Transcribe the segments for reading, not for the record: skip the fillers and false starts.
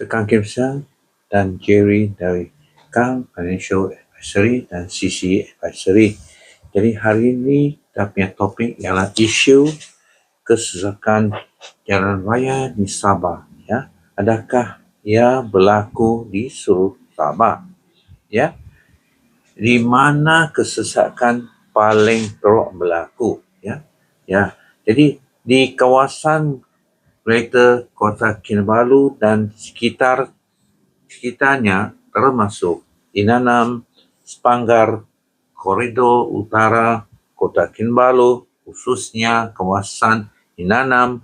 Kang Kim Siang dan Jerry dari Kang Financial Advisory dan CC Advisory. Jadi hari ini kita punya topik ialah isu kesesakan jalan raya di Sabah. Ya, adakah ia berlaku di seluruh Sabah? Ya, di mana kesesakan paling teruk berlaku? Ya. Jadi di kawasan Greater Kota Kinabalu dan sekitarnya termasuk Inanam, Sepanggar, Koridor Utara Kota Kinabalu, khususnya kawasan Inanam,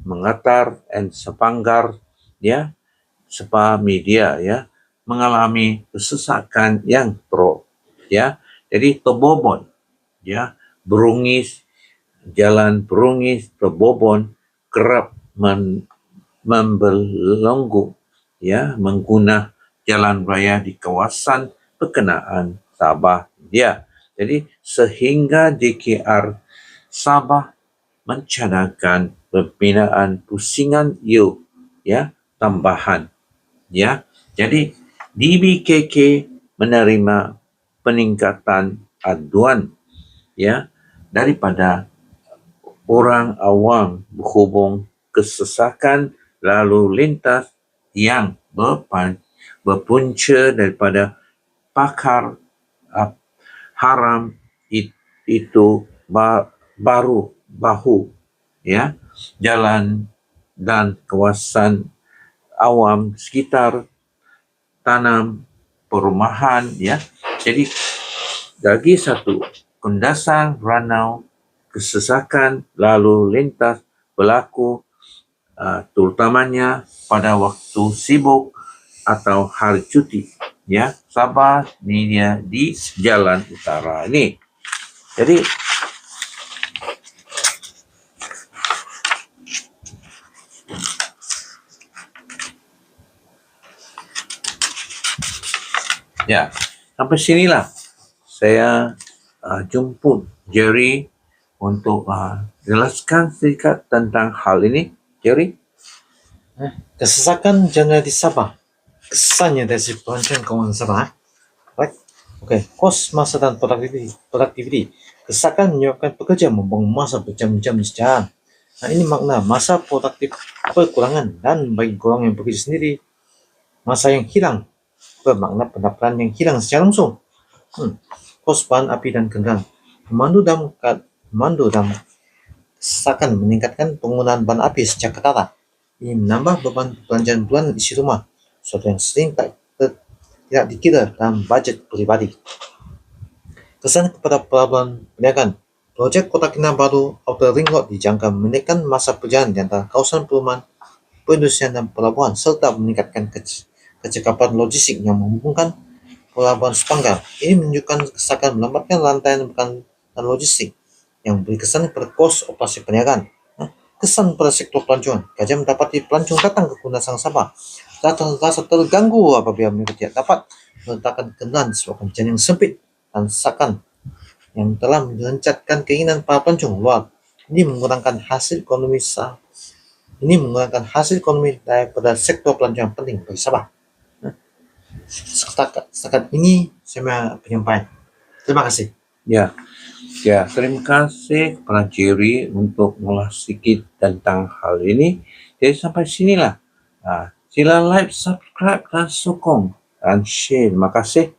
Mengatar dan Sepanggar, ya, Sepa Media, ya, mengalami kesesakan yang teruk, ya. Jadi terbobon, ya, Berungis, Jalan Berungis, terbobon, kerap membelenggu, ya, mengguna jalan raya di kawasan berkenaan Sabah. Ya, jadi sehingga DKR Sabah mencadangkan pembinaan pusingan yield, ya, tambahan, ya. Jadi DBKK menerima peningkatan aduan, ya, daripada orang awam berhubung kesesakan lalu lintas yang berpunca daripada pakar haram itu bahu, ya, jalan dan kawasan awam sekitar tanam perumahan, ya. Jadi lagi satu, kundasan ranau kesesakan lalu lintas berlaku terutamanya pada waktu sibuk atau hari cuti, ya. Sabah ni dia di Jalan Utara ini. Jadi ya, sampai sinilah saya jemput Jerry untuk jelaskan sedikit tentang hal ini. Jerry? Kesesakan jalan di Sabah. Kesannya dari perancang keuangan Sabah. Right? Okay. Kos masa dan productivity. Kesesakan menyebabkan pekerja membuang masa berjam-jam di jalan. Nah, ini makna masa produktif berkurangan, dan bagi golongan yang bekerja sendiri, masa yang hilang bermakna pendapatan yang hilang secara langsung. Kos bahan api dan kendaraan. Memandu dalam kesesakan meningkatkan penggunaan bahan api secara ketara. Ini menambah beban belanjaan bulanan isi rumah, sesuatu yang sering tidak dikira dalam budget pribadi. Kesan kepada pelabuhan perniagaan. Projek Kota Kinabalu Outer Ring Road dijangka menaikkan masa perjalanan di antara kawasan perumahan, perindustrian dan pelabuhan, serta meningkatkan kecekapan logistik yang menghubungkan pelabuhan Sepanggar. Ini menunjukkan kesesakan melambatkan rantaian dan logistik yang beri kesan pada kos operasi perniagaan. Kesan pada sektor pelancongan. Gajah mendapati pelancong datang ke Kundasang Sabah. Rasa terganggu apabila mereka tidak dapat meletakkan kendaraan disebabkan jalan yang sempit dan sesakan yang telah mencatkan keinginan para pelancong luar. Ini mengurangkan hasil ekonomi daripada sektor pelancongan penting bagi Sabah. Setakat ini saya penyampaian. Terima kasih. Ya, terima kasih kepada Jerry untuk mengulas sedikit tentang hal ini. Jadi sampai sinilah. Sila like, subscribe dan sokong dan share. Terima kasih.